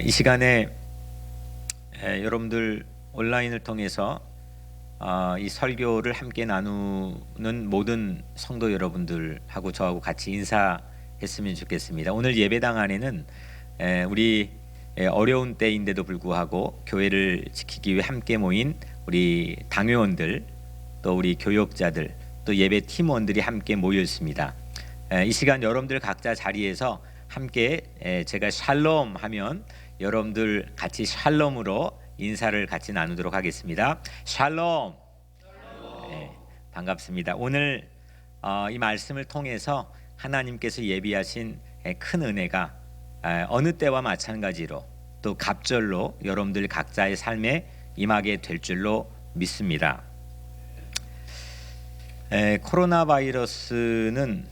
이 시간에 여러분들 온라인을 통해서 이 설교를 함께 나누는 모든 성도 여러분들하고 저하고 같이 인사했으면 좋겠습니다. 오늘 예배당 안에는 우리 어려운 때인데도 불구하고 교회를 지키기 위해 함께 모인 우리 당회원들, 또 우리 교역자들, 또 예배 팀원들이 함께 모여 있습니다. 이 시간 여러분들 각자 자리에서 함께 제가 샬롬 하면 여러분들 같이 샬롬으로 인사를 같이 나누도록 하겠습니다. 샬롬. 반갑습니다. 오늘 이 말씀을 통해서 하나님께서 예비하신 큰 은혜가 어느 때와 마찬가지로 또 갑절로 여러분들 각자의 삶에 임하게 될 줄로 믿습니다. 코로나 바이러스는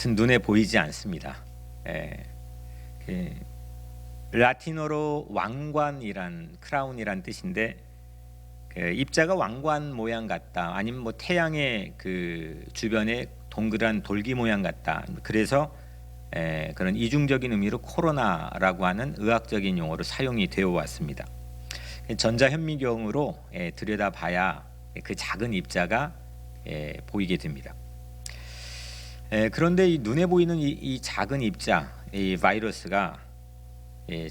눈에 보이지 않습니다. 라틴어로 왕관이란 크라운이란 뜻인데 입자가 왕관 모양 같다, 아니면 뭐 태양의 그 주변에 동그란 돌기 모양 같다. 그래서 그런 이중적인 의미로 코로나라고 하는 의학적인 용어로 사용이 되어 왔습니다. 전자현미경으로 들여다봐야 그 작은 입자가 보이게 됩니다. 그런데 이 눈에 보이는 이 작은 입자, 이 바이러스가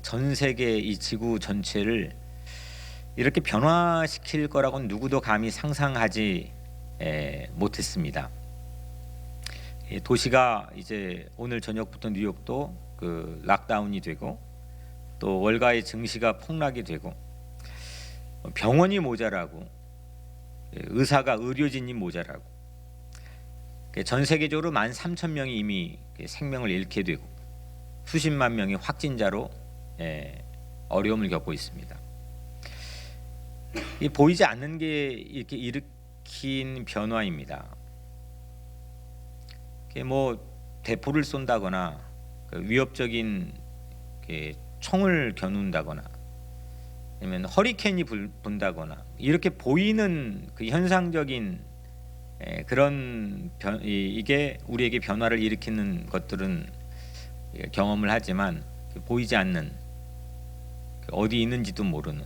전 세계 이 지구 전체를 이렇게 변화시킬 거라고는 누구도 감히 상상하지 못했습니다. 도시가 이제 오늘 저녁부터 뉴욕도 그 락다운이 되고, 또 월가의 증시가 폭락이 되고, 병원이 모자라고, 의사가 의료진이 모자라고, 전 세계적으로 13,000명이 이미 생명을 잃게 되고 수십만 명이 확진자로 어려움을 겪고 있습니다. 이 보이지 않는 게 이렇게 일으킨 변화입니다. 뭐 대포를 쏜다거나 위협적인 총을 겨눈다거나 아니면 허리케인이 분다거나 이렇게 보이는 그 현상적인 그런 이게 우리에게 변화를 일으키는 것들은 경험을 하지만 보이지 않는, 어디 있는지도 모르는,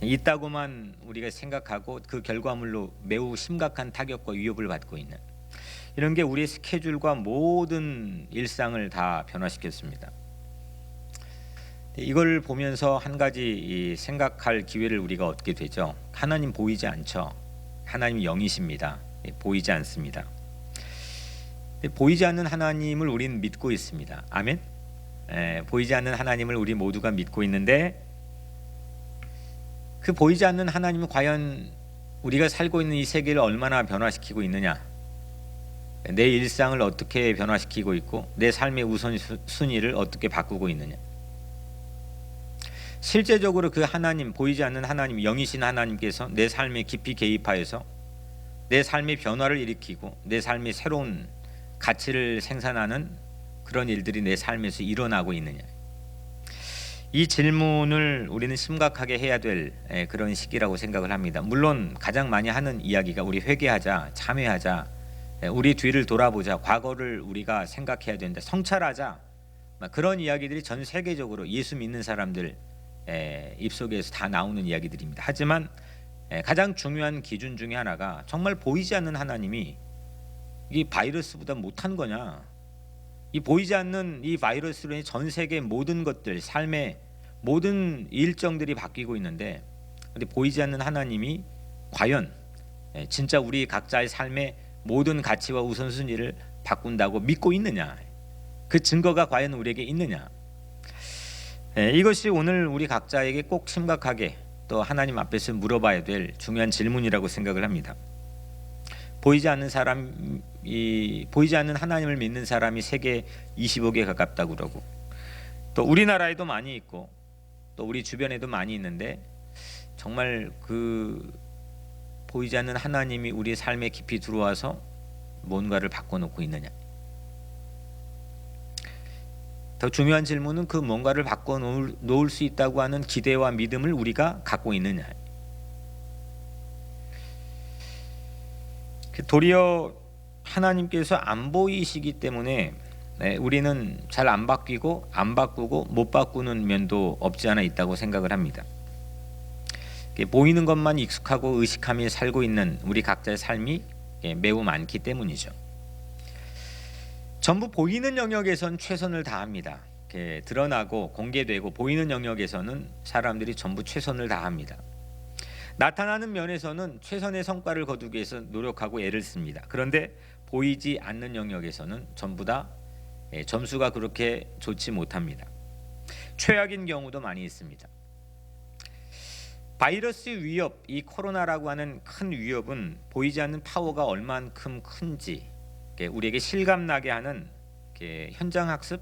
있다고만 우리가 생각하고 그 결과물로 매우 심각한 타격과 위협을 받고 있는 이런 게 우리의 스케줄과 모든 일상을 다 변화시켰습니다. 이걸 보면서 한 가지 생각할 기회를 우리가 얻게 되죠. 하나님 보이지 않죠. 하나님이 영이십니다. 보이지 않습니다. 보이지 않는 하나님을 우리는 믿고 있습니다. 아멘. 보이지 않는 하나님을 우리 모두가 믿고 있는데, 그 보이지 않는 하나님은 과연 우리가 살고 있는 이 세계를 얼마나 변화시키고 있느냐, 내 일상을 어떻게 변화시키고 있고 내 삶의 우선순위를 어떻게 바꾸고 있느냐. 실제적으로 그 하나님, 보이지 않는 하나님, 영이신 하나님께서 내 삶에 깊이 개입하여서 내 삶의 변화를 일으키고 내 삶의 새로운 가치를 생산하는 그런 일들이 내 삶에서 일어나고 있느냐. 이 질문을 우리는 심각하게 해야 될 그런 시기라고 생각을 합니다. 물론 가장 많이 하는 이야기가 우리 회개하자, 참회하자, 우리 뒤를 돌아보자, 과거를 우리가 생각해야 된다, 성찰하자, 그런 이야기들이 전 세계적으로 예수 믿는 사람들 입속에서 다 나오는 이야기들입니다. 하지만 가장 중요한 기준 중에 하나가 정말 보이지 않는 하나님이 이 바이러스보다 못한 거냐, 이 보이지 않는 이 바이러스로 인해 전 세계 모든 것들, 삶의 모든 일정들이 바뀌고 있는데, 근데 보이지 않는 하나님이 과연 진짜 우리 각자의 삶의 모든 가치와 우선순위를 바꾼다고 믿고 있느냐, 그 증거가 과연 우리에게 있느냐. 이것이 오늘 우리 각자에게 꼭 심각하게 또 하나님 앞에서 물어봐야 될 중요한 질문이라고 생각을 합니다. 보이지 않는 하나님을 믿는 사람이 세계 25개 가깝다고 그러고, 또 우리나라에도 많이 있고 또 우리 주변에도 많이 있는데, 정말 그 보이지 않는 하나님이 우리 삶에 깊이 들어와서 뭔가를 바꿔놓고 있느냐. 더 중요한 질문은 그 뭔가를 바꿔놓을 수 있다고 하는 기대와 믿음을 우리가 갖고 있느냐. 도리어 하나님께서 안 보이시기 때문에 우리는 잘 안 바뀌고 안 바꾸고 못 바꾸는 면도 없지 않아 있다고 생각을 합니다. 보이는 것만 익숙하고 의식하며 살고 있는 우리 각자의 삶이 매우 많기 때문이죠. 전부 보이는 영역에선 최선을 다합니다. 드러나고 공개되고 보이는 영역에서는 사람들이 전부 최선을 다합니다. 나타나는 면에서는 최선의 성과를 거두기 위해서 노력하고 애를 씁니다. 그런데 보이지 않는 영역에서는 전부 다 점수가 그렇게 좋지 못합니다. 최악인 경우도 많이 있습니다. 바이러스 위협, 이 코로나라고 하는 큰 위협은 보이지 않는 파워가 얼만큼 큰지 우리에게 실감나게 하는 현장 학습,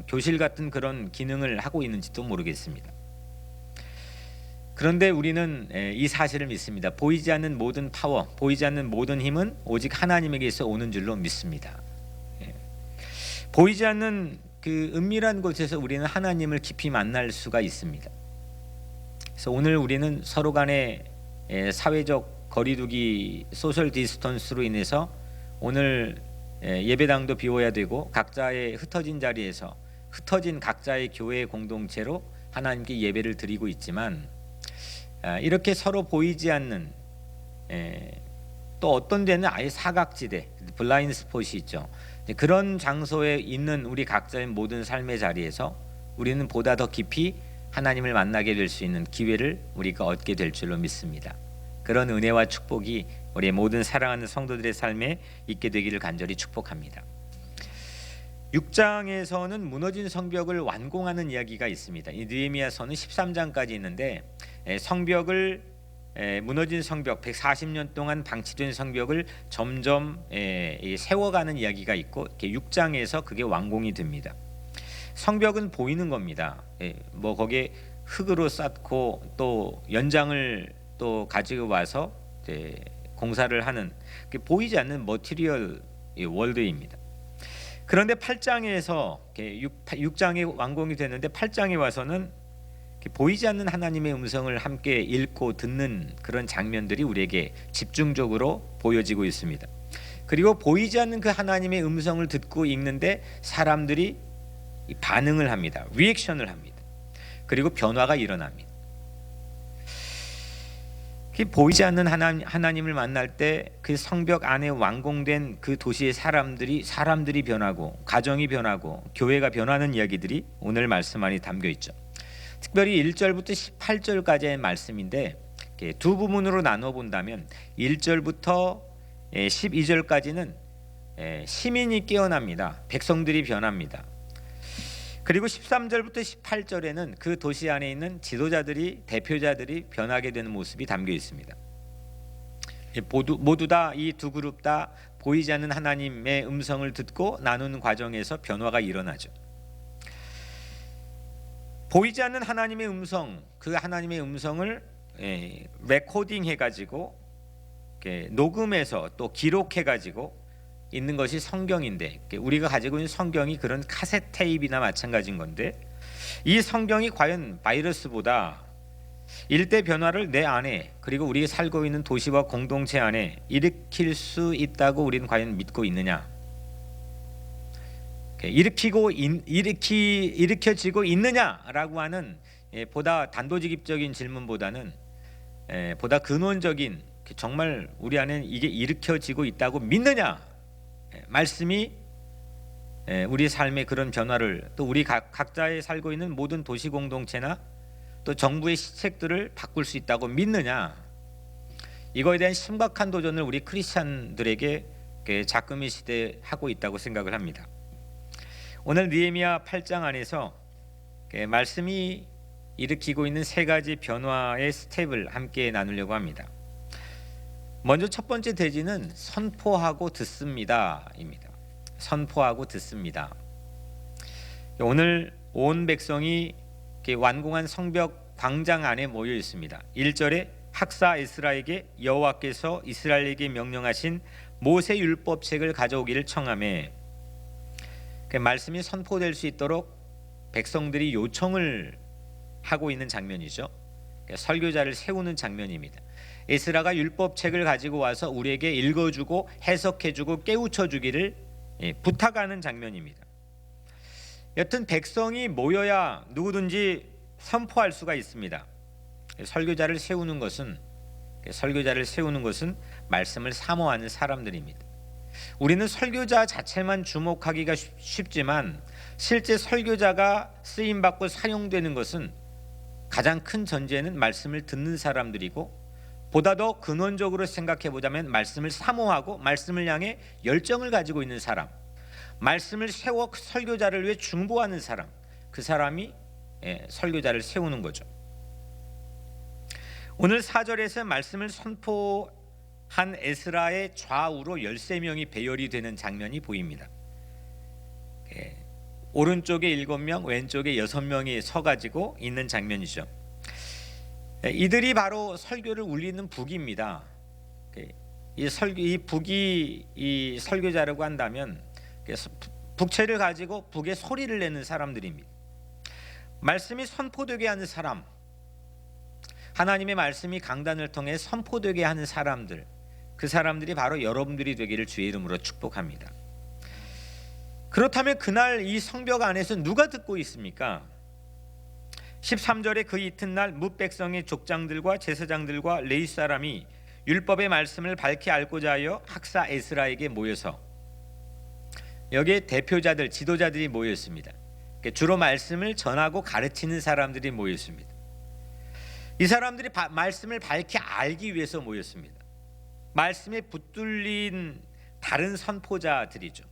교실 같은 그런 기능을 하고 있는지도 모르겠습니다. 그런데 우리는 이 사실을 믿습니다. 보이지 않는 모든 파워, 보이지 않는 모든 힘은 오직 하나님에게서 오는 줄로 믿습니다. 보이지 않는 그 은밀한 곳에서 우리는 하나님을 깊이 만날 수가 있습니다. 그래서 오늘 우리는 서로 간의 사회적 거리두기 소셜 디스턴스로 인해서 오늘 예배당도 비워야 되고 각자의 흩어진 자리에서 흩어진 각자의 교회 공동체로 하나님께 예배를 드리고 있지만 이렇게 서로 보이지 않는 또 어떤 데는 아예 사각지대 블라인드 스폿이 있죠. 그런 장소에 있는 우리 각자의 모든 삶의 자리에서 우리는 보다 더 깊이 하나님을 만나게 될 수 있는 기회를 우리가 얻게 될 줄로 믿습니다. 그런 은혜와 축복이 우리의 모든 사랑하는 성도들의 삶에 있게 되기를 간절히 축복합니다. 6장에서는 무너진 성벽을 완공하는 이야기가 있습니다. 이 느헤미야서는 13장까지 있는데 성벽을 무너진 성벽 140년 동안 방치된 성벽을 점점 세워가는 이야기가 있고 6장에서 그게 완공이 됩니다. 성벽은 보이는 겁니다. 뭐 거기에 흙으로 쌓고 또 연장을 또 가지고 와서 공사를 하는 보이지 않는 머티리얼 월드입니다. 그런데 8장에서 6장에 완공이 됐는데 8장에 와서는 보이지 않는 하나님의 음성을 함께 읽고 듣는 그런 장면들이 우리에게 집중적으로 보여지고 있습니다. 그리고 보이지 않는 그 하나님의 음성을 듣고 읽는데 사람들이 반응을 합니다. 리액션을 합니다. 그리고 변화가 일어납니다. 보이지 않는 하나님을 만날 때 그 성벽 안에 완공된 그 도시의 사람들이 변하고 가정이 변하고 교회가 변하는 이야기들이 오늘 말씀 안에 담겨 있죠. 특별히 1절부터 18절까지의 말씀인데 두 부분으로 나눠 본다면 1절부터 12절까지는 시민이 깨어납니다. 백성들이 변합니다. 그리고 13절부터 18절에는 그 도시 안에 있는 지도자들이 대표자들이 변하게 되는 모습이 담겨 있습니다. 모두 다 이 두 그룹 다 보이지 않는 하나님의 음성을 듣고 나누는 과정에서 변화가 일어나죠. 보이지 않는 하나님의 음성, 그 하나님의 음성을 레코딩 해가지고 녹음해서 또 기록해가지고 있는 것이 성경인데 우리가 가지고 있는 성경이 그런 카세트 테이프나 마찬가지인 건데 이 성경이 과연 바이러스보다 일대 변화를 내 안에 그리고 우리가 살고 있는 도시와 공동체 안에 일으킬 수 있다고 우리는 과연 믿고 있느냐? 일으켜지고 있느냐라고 하는 보다 단도직입적인 질문보다는 보다 근원적인 정말 우리 안에 이게 일으켜지고 있다고 믿느냐? 말씀이 우리 삶의 그런 변화를 또 우리 각자의 살고 있는 모든 도시 공동체나 또 정부의 시책들을 바꿀 수 있다고 믿느냐? 이거에 대한 심각한 도전을 우리 크리스찬들에게 작금의 시대에 하고 있다고 생각을 합니다. 오늘 느헤미야 8장 안에서 말씀이 일으키고 있는 세 가지 변화의 스텝을 함께 나누려고 합니다. 먼저 첫 번째 대지는 선포하고 듣습니다입니다. 선포하고 듣습니다. 오늘 온 백성이 완공한 성벽 광장 안에 모여 있습니다. 1절에 학사 에스라에게 여호와께서 이스라엘에게 명령하신 모세 율법책을 가져오기를 청하매 그 말씀이 선포될 수 있도록 백성들이 요청을 하고 있는 장면이죠. 설교자를 세우는 장면입니다. 에스라가 율법책을 가지고 와서 우리에게 읽어주고 해석해주고 깨우쳐주기를 부탁하는 장면입니다. 여튼 백성이 모여야 누구든지 선포할 수가 있습니다. 설교자를 세우는 것은 말씀을 사모하는 사람들입니다. 우리는 설교자 자체만 주목하기가 쉽지만 실제 설교자가 쓰임받고 사용되는 것은 가장 큰 전제는 말씀을 듣는 사람들이고, 보다 더 근원적으로 생각해 보자면 말씀을 사모하고 말씀을 향해 열정을 가지고 있는 사람, 말씀을 세워 설교자를 위해 중보하는 사람, 그 사람이 설교자를 세우는 거죠. 오늘 4절에서 말씀을 선포한 에스라의 좌우로 13명이 배열이 되는 장면이 보입니다. 오른쪽에 7명, 왼쪽에 6명이 서가지고 있는 장면이죠. 이들이 바로 설교를 울리는 북입니다. 이 북이 이 설교자라고 한다면 북채를 가지고 북에 소리를 내는 사람들입니다. 말씀이 선포되게 하는 사람, 하나님의 말씀이 강단을 통해 선포되게 하는 사람들, 그 사람들이 바로 여러분들이 되기를 주의 이름으로 축복합니다. 그렇다면 그날 이 성벽 안에서 누가 듣고 있습니까? 13절에 그 이튿날 뭇 백성의 족장들과 제사장들과 레위 사람이 율법의 말씀을 밝히 알고자 하여 학사 에스라에게 모여서, 여기에 대표자들, 지도자들이 모였습니다. 주로 말씀을 전하고 가르치는 사람들이 모였습니다. 이 사람들이 말씀을 밝히 알기 위해서 모였습니다. 말씀에 붙들린 다른 선포자들이죠.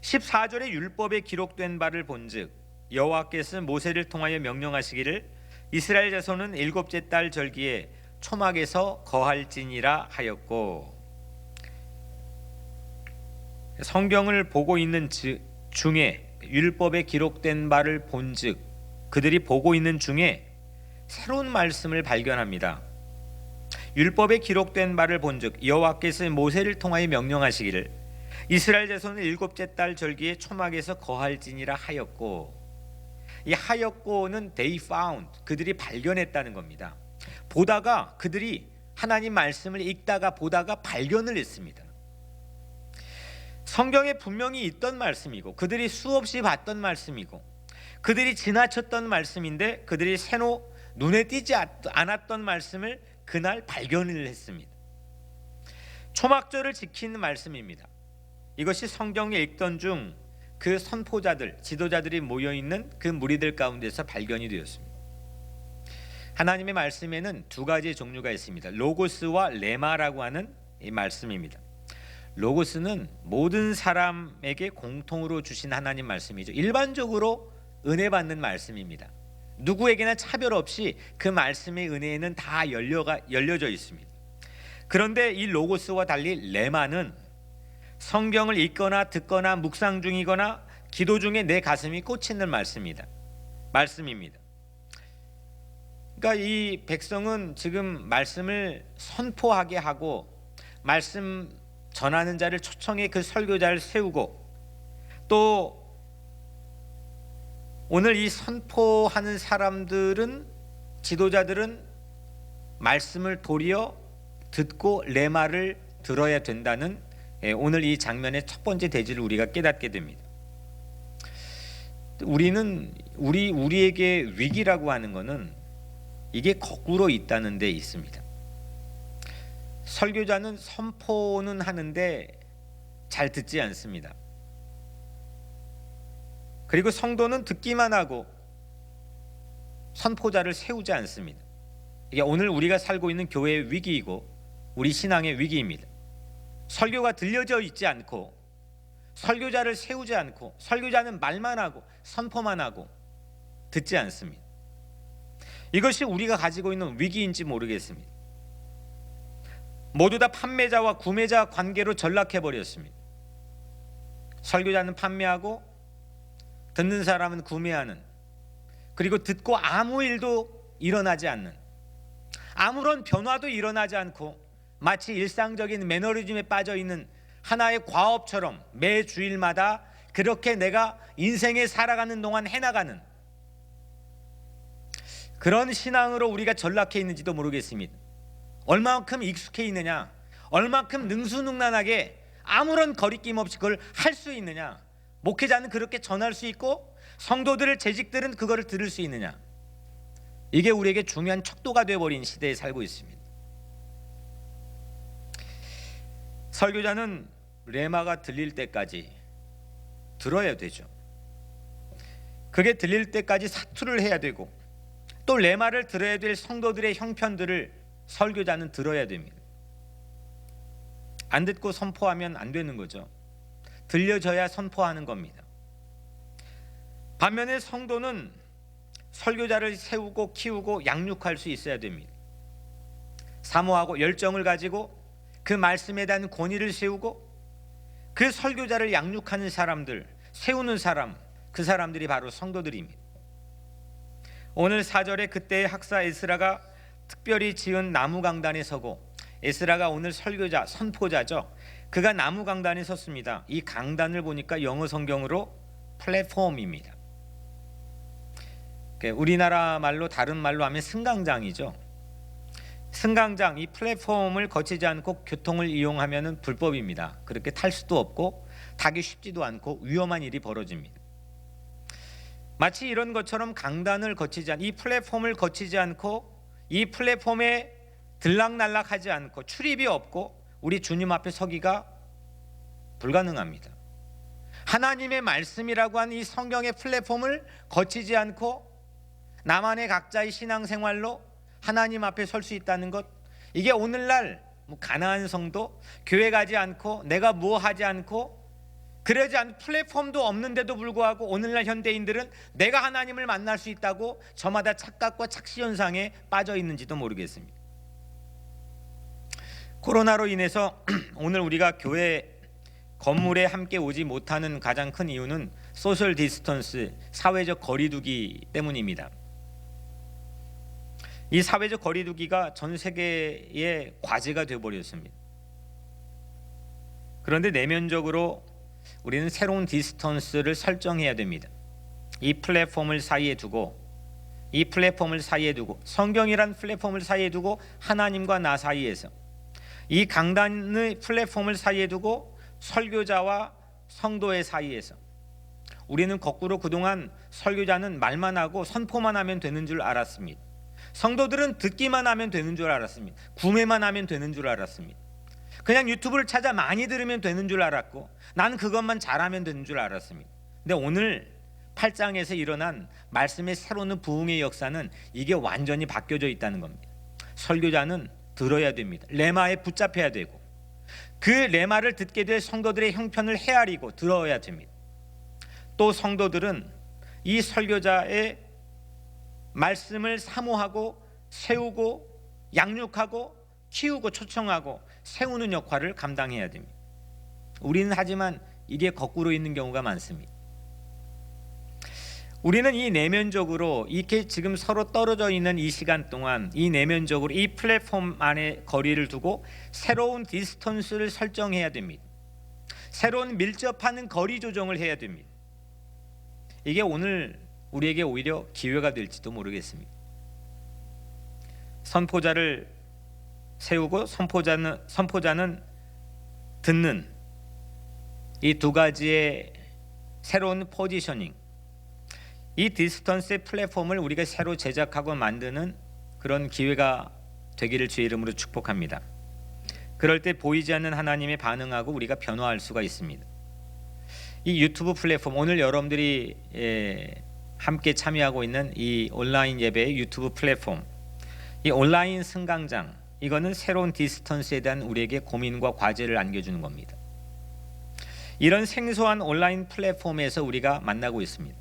14절에 율법에 기록된 바를 본즉 여호와께서 모세를 통하여 명령하시기를 이스라엘 자손은 7째 달 절기에 초막에서 거할지니라 하였고, 성경을 보고 있는 중에 율법에 기록된 바를 본즉, 그들이 보고 있는 중에 새로운 말씀을 발견합니다. 율법에 기록된 바를 본즉 여호와께서 모세를 통하여 명령하시기를 이스라엘 자손은 7째 달 절기에 초막에서 거할지니라 하였고, 이 하였고는 they found, 그들이 발견했다는 겁니다. 보다가, 그들이 하나님 말씀을 읽다가 보다가 발견을 했습니다. 성경에 분명히 있던 말씀이고, 그들이 수없이 봤던 말씀이고, 그들이 지나쳤던 말씀인데, 그들이 새로 눈에 띄지 않았던 말씀을 그날 발견을 했습니다. 초막절을 지키는 말씀입니다. 이것이 성경에 읽던 중 그 선포자들, 지도자들이 모여있는 그 무리들 가운데서 발견이 되었습니다. 하나님의 말씀에는 두 가지의 종류가 있습니다. 로고스와 레마라고 하는 이 말씀입니다. 로고스는 모든 사람에게 공통으로 주신 하나님 말씀이죠. 일반적으로 은혜 받는 말씀입니다. 누구에게나 차별 없이 그 말씀의 은혜에는 다 열려져 있습니다. 그런데 이 로고스와 달리 레마는 성경을 읽거나 듣거나 묵상 중이거나 기도 중에 내 가슴이 꽂히는 말씀입니다. 그러니까 이 백성은 지금 말씀을 선포하게 하고 말씀 전하는 자를 초청해 그 설교자를 세우고, 또 오늘 이 선포하는 사람들은, 지도자들은 말씀을 도리어 듣고 레마를 들어야 된다는 오늘 이 장면의 첫 번째 대지를 우리가 깨닫게 됩니다. 우리에게 위기라고 하는 것은 이게 거꾸로 있다는 데 있습니다. 설교자는 선포는 하는데 잘 듣지 않습니다. 그리고 성도는 듣기만 하고 선포자를 세우지 않습니다. 이게 오늘 우리가 살고 있는 교회의 위기이고 우리 신앙의 위기입니다. 설교가 들려져 있지 않고, 설교자를 세우지 않고, 설교자는 말만 하고 선포만 하고 듣지 않습니다. 이것이 우리가 가지고 있는 위기인지 모르겠습니다. 모두 다 판매자와 구매자 관계로 전락해 버렸습니다. 설교자는 판매하고 듣는 사람은 구매하는, 그리고 듣고 아무 일도 일어나지 않는, 아무런 변화도 일어나지 않고 마치 일상적인 매너리즘에 빠져있는 하나의 과업처럼 매 주일마다 그렇게 내가 인생에 살아가는 동안 해나가는 그런 신앙으로 우리가 전락해 있는지도 모르겠습니다. 얼마만큼 익숙해 있느냐, 얼마만큼 능수능란하게 아무런 거리낌 없이 그걸 할 수 있느냐. 목회자는 그렇게 전할 수 있고 성도들, 재직들은 그거를 들을 수 있느냐? 이게 우리에게 중요한 척도가 되어버린 시대에 살고 있습니다. 설교자는 레마가 들릴 때까지 들어야 되죠. 그게 들릴 때까지 사투를 해야 되고, 또 레마를 들어야 될 성도들의 형편들을 설교자는 들어야 됩니다. 안 듣고 선포하면 안 되는 거죠. 들려져야 선포하는 겁니다. 반면에 성도는 설교자를 세우고 키우고 양육할 수 있어야 됩니다. 사모하고 열정을 가지고 그 말씀에 대한 권위를 세우고 그 설교자를 양육하는 사람들, 세우는 사람, 그 사람들이 바로 성도들입니다. 오늘 4절에 그때의 학사 에스라가 특별히 지은 나무 강단에 서고, 에스라가 오늘 설교자, 선포자죠. 그가 나무 강단에 섰습니다. 이 강단을 보니까 영어 성경으로 플랫폼입니다. 우리나라 말로, 다른 말로 하면 승강장이죠. 승강장, 이 플랫폼을 거치지 않고 교통을 이용하면 불법입니다. 그렇게 탈 수도 없고 타기 쉽지도 않고 위험한 일이 벌어집니다. 마치 이런 것처럼 강단을 거치지 이 플랫폼을 거치지 않고, 이 플랫폼에 들락날락하지 않고 출입이 없고 우리 주님 앞에 서기가 불가능합니다. 하나님의 말씀이라고 하는 이 성경의 플랫폼을 거치지 않고 나만의 각자의 신앙생활로 하나님 앞에 설 수 있다는 것, 이게 오늘날 가난한 성도, 교회 가지 않고 내가 뭐 하지 않고 그러지 않은 플랫폼도 없는데도 불구하고 오늘날 현대인들은 내가 하나님을 만날 수 있다고 저마다 착각과 착시현상에 빠져 있는지도 모르겠습니다. 코로나로 인해서 오늘 우리가 교회 건물에 함께 오지 못하는 가장 큰 이유는 소셜 디스턴스, 사회적 거리두기 때문입니다. 이 사회적 거리두기가 전 세계의 과제가 되어버렸습니다. 그런데 내면적으로 우리는 새로운 디스턴스를 설정해야 됩니다. 이 플랫폼을 사이에 두고, 이 플랫폼을 사이에 두고, 성경이란 플랫폼을 사이에 두고 하나님과 나 사이에서, 이 강단의 플랫폼을 사이에 두고 설교자와 성도의 사이에서, 우리는 거꾸로 그동안 설교자는 말만 하고 선포만 하면 되는 줄 알았습니다. 성도들은 듣기만 하면 되는 줄 알았습니다. 구매만 하면 되는 줄 알았습니다. 그냥 유튜브를 찾아 많이 들으면 되는 줄 알았고, 난 그것만 잘하면 되는 줄 알았습니다. 근데 오늘 8장에서 일어난 말씀의 새로운 부흥의 역사는 이게 완전히 바뀌어져 있다는 겁니다. 설교자는 들어야 됩니다. 레마에 붙잡혀야 되고, 그 레마를 듣게 될 성도들의 형편을 헤아리고 들어야 됩니다. 또 성도들은 이 설교자의 말씀을 사모하고 세우고 양육하고 키우고 초청하고 세우는 역할을 감당해야 됩니다. 우리는 하지만 이게 거꾸로 있는 경우가 많습니다. 우리는 이 내면적으로 이렇게 지금 서로 떨어져 있는 이 시간 동안 이 내면적으로 이 플랫폼 안에 거리를 두고 새로운 디스턴스를 설정해야 됩니다. 새로운 밀접하는 거리 조정을 해야 됩니다. 이게 오늘 우리에게 오히려 기회가 될지도 모르겠습니다. 선포자를 세우고 선포자는 듣는 이 두 가지의 새로운 포지셔닝, 이 디스턴스의 플랫폼을 우리가 새로 제작하고 만드는 그런 기회가 되기를 주의 이름으로 축복합니다. 그럴 때 보이지 않는 하나님에 반응하고 우리가 변화할 수가 있습니다. 이 유튜브 플랫폼, 오늘 여러분들이 함께 참여하고 있는 이 온라인 예배의 유튜브 플랫폼, 이 온라인 승강장, 이거는 새로운 디스턴스에 대한 우리에게 고민과 과제를 안겨주는 겁니다. 이런 생소한 온라인 플랫폼에서 우리가 만나고 있습니다.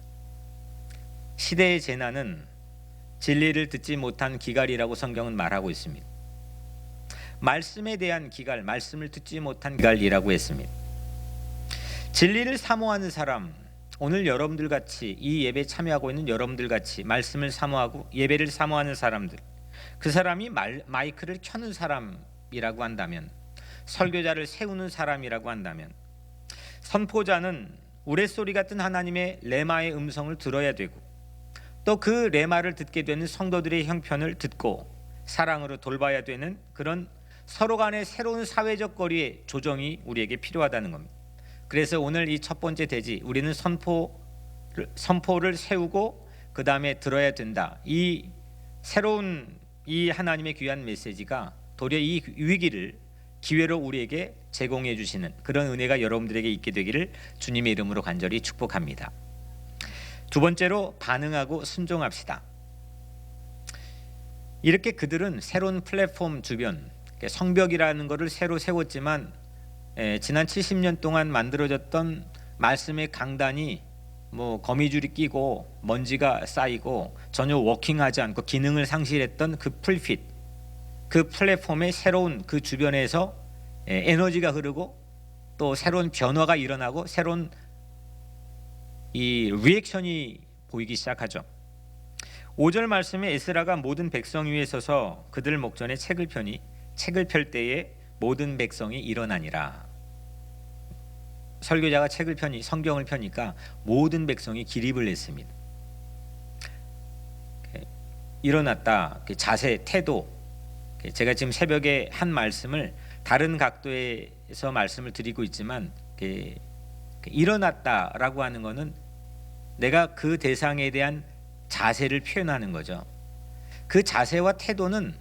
시대의 재난은 진리를 듣지 못한 기갈이라고 성경은 말하고 있습니다. 말씀에 대한 기갈, 말씀을 듣지 못한 기갈이라고 했습니다. 진리를 사모하는 사람, 오늘 여러분들 같이 이 예배에 참여하고 있는 여러분들 같이 말씀을 사모하고 예배를 사모하는 사람들, 그 사람이 마이크를 켜는 사람이라고 한다면, 설교자를 세우는 사람이라고 한다면, 선포자는 우레소리 같은 하나님의 레마의 음성을 들어야 되고, 또 그 레마를 듣게 되는 성도들의 형편을 듣고 사랑으로 돌봐야 되는 그런 서로 간의 새로운 사회적 거리의 조정이 우리에게 필요하다는 겁니다. 그래서 오늘 이 첫 번째 대지, 우리는 선포를 세우고 그 다음에 들어야 된다. 이 새로운 이 하나님의 귀한 메시지가 도리어 이 위기를 기회로 우리에게 제공해 주시는 그런 은혜가 여러분들에게 있게 되기를 주님의 이름으로 간절히 축복합니다. 두 번째로 반응하고 순종합시다. 이렇게 그들은 새로운 플랫폼 주변 성벽이라는 것을 새로 세웠지만 지난 70년 동안 만들어졌던 말씀의 강단이 거미줄이 끼고 먼지가 쌓이고 전혀 워킹하지 않고 기능을 상실했던 그 풀핏, 그 플랫폼의 새로운 그 주변에서 에너지가 흐르고 또 새로운 변화가 일어나고 새로운 이 리액션이 보이기 시작하죠. 5절 말씀에 에스라가 모든 백성 위에 서서 그들 목전에 책을 펴니 책을 펼 때에 모든 백성이 일어나니라. 설교자가 책을 펴니 성경을 펴니까 모든 백성이 기립을 했습니다. 일어났다. 자세, 태도. 제가 지금 새벽에 한 말씀을 다른 각도에서 말씀을 드리고 있지만 일어났다라고 하는 것은 내가 그 대상에 대한 자세를 표현하는 거죠. 그 자세와 태도는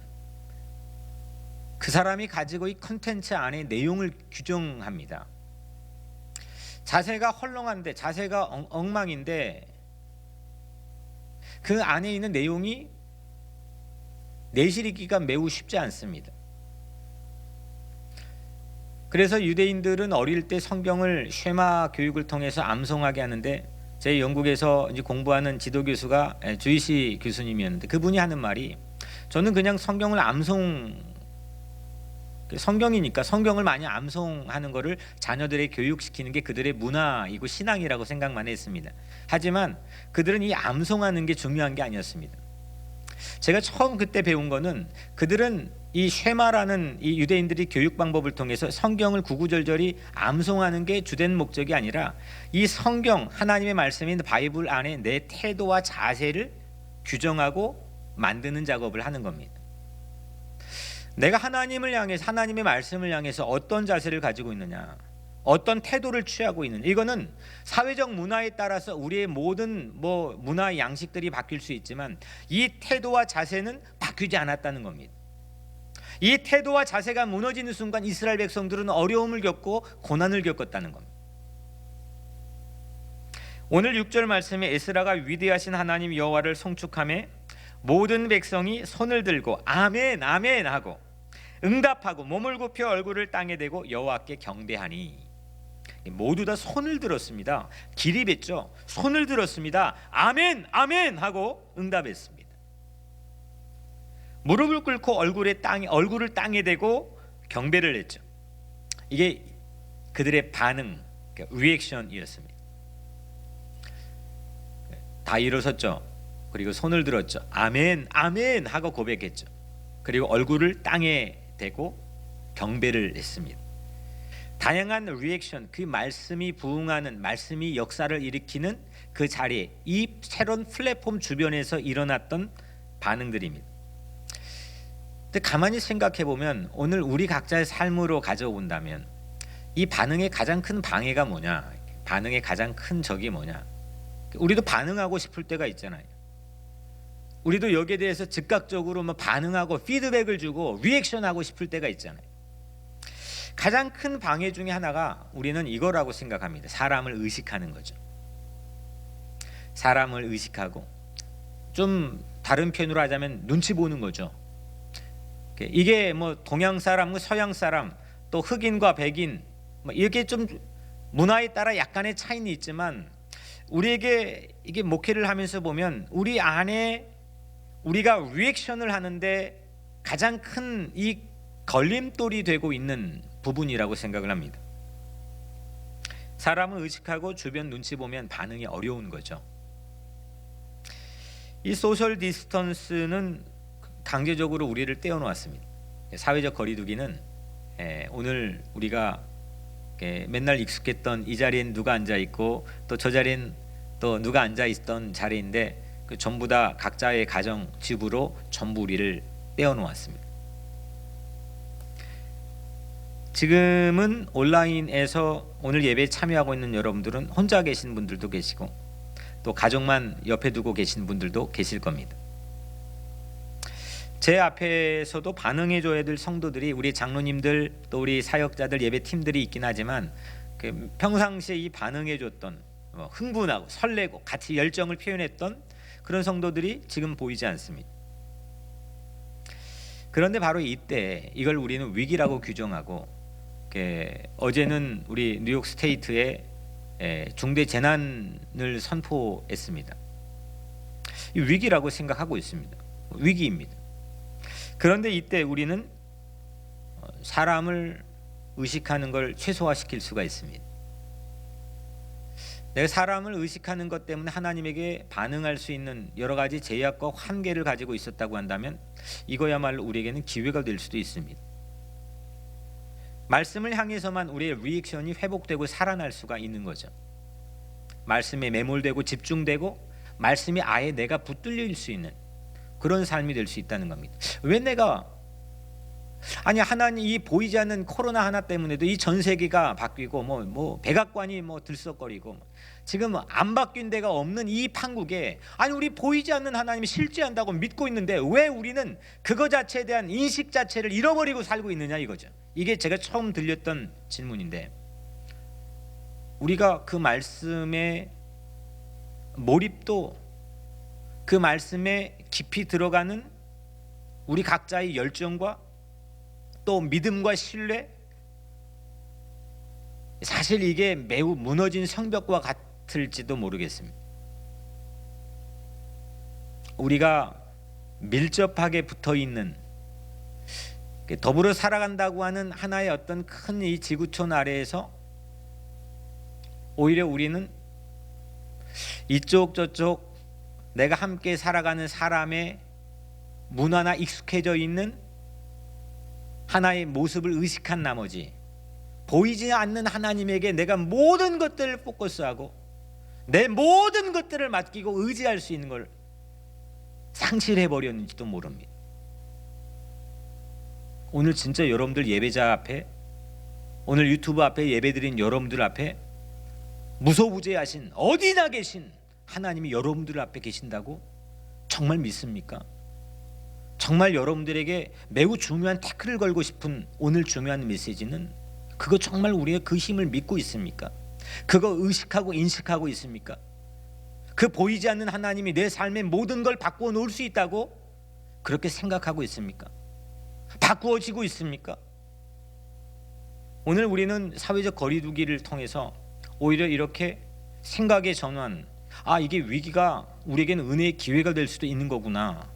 그 사람이 가지고 이 컨텐츠 안에 내용을 규정합니다. 자세가 헐렁한데, 자세가 엉망인데 그 안에 있는 내용이 내실이기가 매우 쉽지 않습니다. 그래서 유대인들은 어릴 때 성경을 쉐마 교육을 통해서 암송하게 하는데, 제 영국에서 이제 공부하는 지도 교수가 주이시 교수님이었는데 그분이 하는 말이, 저는 그냥 성경을 성경이니까 성경을 많이 암송하는 것을 자녀들에게 교육시키는 게 그들의 문화이고 신앙이라고 생각만 했습니다. 하지만 그들은 이 암송하는 게 중요한 게 아니었습니다. 제가 처음 그때 배운 거는 그들은 이 쉐마라는 이 유대인들이 교육 방법을 통해서 성경을 구구절절히 암송하는 게 주된 목적이 아니라 이 성경 하나님의 말씀인 바이블 안에 내 태도와 자세를 규정하고 만드는 작업을 하는 겁니다. 내가 하나님을 향해서, 하나님의 말씀을 향해서 어떤 자세를 가지고 있느냐, 어떤 태도를 취하고 있느냐, 이거는 사회적 문화에 따라서 우리의 모든 문화 양식들이 바뀔 수 있지만 이 태도와 자세는 바뀌지 않았다는 겁니다. 이 태도와 자세가 무너지는 순간 이스라엘 백성들은 어려움을 겪고 고난을 겪었다는 겁니다. 오늘 6절 말씀에 에스라가 위대하신 하나님 여호와를 송축하며 모든 백성이 손을 들고 아멘 아멘 하고 응답하고 몸을 굽혀 얼굴을 땅에 대고 여호와께 경배하니. 모두 다 손을 들었습니다. 기립했죠. 손을 들었습니다. 아멘 아멘 하고 응답했습니다. 무릎을 꿇고 얼굴을 땅에 대고 경배를 했죠. 이게 그들의 반응, 리액션이었습니다. 다 일어섰죠. 그리고 손을 들었죠. 아멘 아멘 하고 고백했죠. 그리고 얼굴을 땅에 대고 경배를 했습니다. 다양한 리액션, 그 말씀이 부응하는, 말씀이 역사를 일으키는 그 자리에, 이 새로운 플랫폼 주변에서 일어났던 반응들입니다. 근데 가만히 생각해 보면 오늘 우리 각자의 삶으로 가져온다면 이 반응의 가장 큰 방해가 뭐냐, 반응의 가장 큰 적이 뭐냐. 우리도 반응하고 싶을 때가 있잖아요. 우리도 여기에 대해서 즉각적으로 반응하고 피드백을 주고 리액션하고 싶을 때가 있잖아요. 가장 큰 방해 중에 하나가 우리는 이거라고 생각합니다. 사람을 의식하는 거죠. 사람을 의식하고, 좀 다른 표현으로 하자면 눈치 보는 거죠. 이게 동양 사람, 서양 사람, 또 흑인과 백인, 이렇게 좀 문화에 따라 약간의 차이는 있지만 우리에게 이게 목회를 하면서 보면 우리 안에 우리가 리액션을 하는데 가장 큰 이 걸림돌이 되고 있는 부분이라고 생각을 합니다. 사람을 의식하고 주변 눈치 보면 반응이 어려운 거죠. 이 소셜 디스턴스는 강제적으로 우리를 떼어놓았습니다. 사회적 거리두기는 오늘 우리가 맨날 익숙했던 이 자리엔 누가 앉아 있고 또 저 자리엔 또 누가 앉아 있던 자리인데 전부 다 각자의 가정 집으로 전부 우리를 떼어놓았습니다. 지금은 온라인에서 오늘 예배에 참여하고 있는 여러분들은 혼자 계신 분들도 계시고 또 가족만 옆에 두고 계신 분들도 계실 겁니다. 제 앞에서도 반응해 줘야 될 성도들이 우리 장로님들 또 우리 사역자들 예배팀들이 있긴 하지만 평상시에 이 반응해 줬던 흥분하고 설레고 같이 열정을 표현했던 그런 성도들이 지금 보이지 않습니다. 그런데 바로 이때 이걸 우리는 위기라고 규정하고 어제는 우리 뉴욕 스테이트에 중대 재난을 선포했습니다. 이 위기라고 생각하고 있습니다. 위기입니다. 그런데 이때 우리는 사람을 의식하는 걸 최소화시킬 수가 있습니다. 내가 사람을 의식하는 것 때문에 하나님에게 반응할 수 있는 여러 가지 제약과 한계를 가지고 있었다고 한다면 이거야말로 우리에게는 기회가 될 수도 있습니다. 말씀을 향해서만 우리의 리액션이 회복되고 살아날 수가 있는 거죠. 말씀에 매몰되고 집중되고 말씀이 아예 내가 붙들릴 수 있는 그런 삶이 될 수 있다는 겁니다. 왜 내가 하나님 이 보이지 않는 코로나 하나 때문에도 이 전 세계가 바뀌고 뭐 백악관이 들썩거리고 지금 안 바뀐 데가 없는 이 판국에 우리 보이지 않는 하나님이 실제한다고 믿고 있는데 왜 우리는 그거 자체에 대한 인식 자체를 잃어버리고 살고 있느냐 이거죠. 이게 제가 처음 들렸던 질문인데 우리가 그 말씀에 몰입도 그 말씀에 깊이 들어가는 우리 각자의 열정과 또 믿음과 신뢰, 사실 이게 매우 무너진 성벽과 같을지도 모르겠습니다. 우리가 밀접하게 붙어있는 더불어 살아간다고 하는 하나의 어떤 큰 이 지구촌 아래에서 오히려 우리는 이쪽 저쪽 내가 함께 살아가는 사람의 문화나 익숙해져 있는 하나의 모습을 의식한 나머지 보이지 않는 하나님에게 내가 모든 것들을 포커스하고 내 모든 것들을 맡기고 의지할 수 있는 걸 상실해버렸는지도 모릅니다. 오늘 진짜 여러분들 예배자 앞에 오늘 유튜브 앞에 예배드린 여러분들 앞에 무소부재하신 어디나 계신 하나님이 여러분들 앞에 계신다고 정말 믿습니까? 정말 여러분들에게 매우 중요한 태클을 걸고 싶은 오늘 중요한 메시지는 그거 정말 우리가 그 힘을 믿고 있습니까? 그거 의식하고 인식하고 있습니까? 그 보이지 않는 하나님이 내 삶의 모든 걸 바꾸어 놓을 수 있다고 그렇게 생각하고 있습니까? 바꾸어지고 있습니까? 오늘 우리는 사회적 거리두기를 통해서 오히려 이렇게 생각의 전환, 이게 위기가 우리에게는 은혜의 기회가 될 수도 있는 거구나.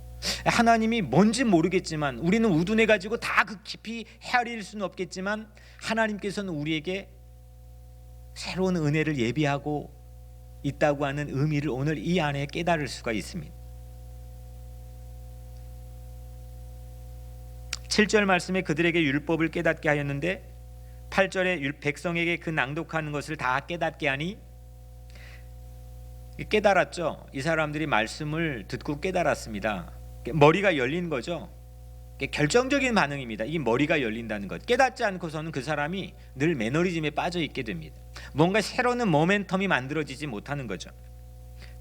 하나님이 뭔지 모르겠지만 우리는 우둔해 가지고 다 그 깊이 헤아릴 수는 없겠지만 하나님께서는 우리에게 새로운 은혜를 예비하고 있다고 하는 의미를 오늘 이 안에 깨달을 수가 있습니다. 7절 말씀에 그들에게 율법을 깨닫게 하였는데 8절에 백성에게 그 낭독하는 것을 다 깨닫게 하니 깨달았죠. 이 사람들이 말씀을 듣고 깨달았습니다. 머리가 열린 거죠. 결정적인 반응입니다. 이 머리가 열린다는 것. 깨닫지 않고서는 그 사람이 늘 매너리즘에 빠져 있게 됩니다. 뭔가 새로운 모멘텀이 만들어지지 못하는 거죠.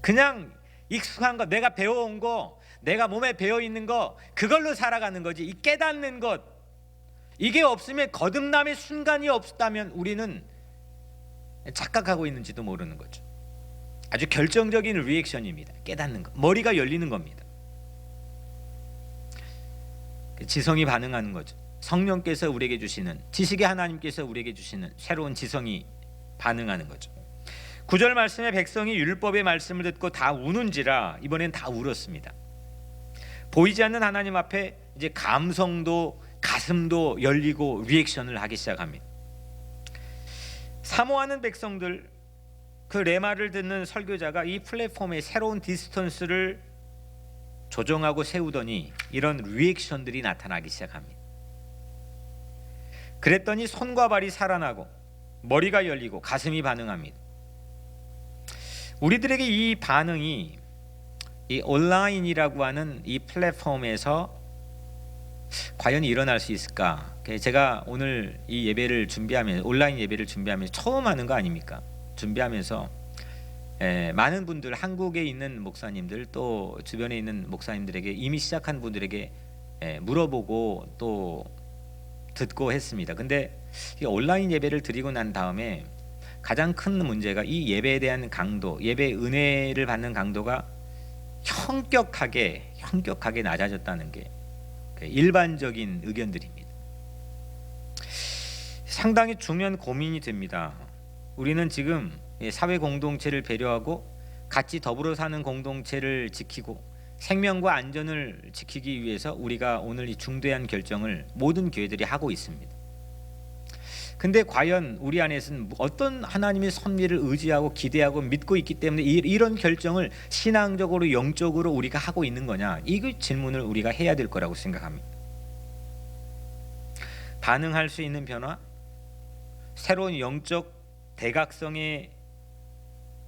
그냥 익숙한 거, 내가 배워온 거, 내가 몸에 배어 있는 거, 그걸로 살아가는 거지. 이 깨닫는 것, 이게 없으면 거듭남의 순간이 없다면 우리는 착각하고 있는지도 모르는 거죠. 아주 결정적인 리액션입니다. 깨닫는 것, 머리가 열리는 겁니다. 지성이 반응하는 거죠. 성령께서 우리에게 주시는, 지식의 하나님께서 우리에게 주시는 새로운 지성이 반응하는 거죠. 9절 말씀에 백성이 율법의 말씀을 듣고 다 우는지라, 이번엔 다 울었습니다. 보이지 않는 하나님 앞에 이제 감성도 가슴도 열리고 리액션을 하기 시작합니다. 사모하는 백성들, 그 레마를 듣는 설교자가 이 플랫폼의 새로운 디스턴스를 조정하고 세우더니 이런 리액션들이 나타나기 시작합니다. 그랬더니 손과 발이 살아나고 머리가 열리고 가슴이 반응합니다. 우리들에게 이 반응이 이 온라인이라고 하는 이 플랫폼에서 과연 일어날 수 있을까? 제가 오늘 이 예배를 준비하면서, 온라인 예배를 준비하면서 처음 하는 거 아닙니까? 준비하면서 많은 분들, 한국에 있는 목사님들 또 주변에 있는 목사님들에게, 이미 시작한 분들에게 물어보고 또 듣고 했습니다. 근데 이 온라인 예배를 드리고 난 다음에 가장 큰 문제가 이 예배에 대한 강도, 예배 은혜를 받는 강도가 현격하게 낮아졌다는 게 일반적인 의견들입니다. 상당히 중요한 고민이 됩니다. 우리는 지금 사회 공동체를 배려하고 같이 더불어 사는 공동체를 지키고 생명과 안전을 지키기 위해서 우리가 오늘 이 중대한 결정을 모든 교회들이 하고 있습니다. 근데 과연 우리 안에서는 어떤 하나님의 섭리를 의지하고 기대하고 믿고 있기 때문에 이런 결정을 신앙적으로 영적으로 우리가 하고 있는 거냐, 이 질문을 우리가 해야 될 거라고 생각합니다. 반응할 수 있는 변화, 새로운 영적 대각성의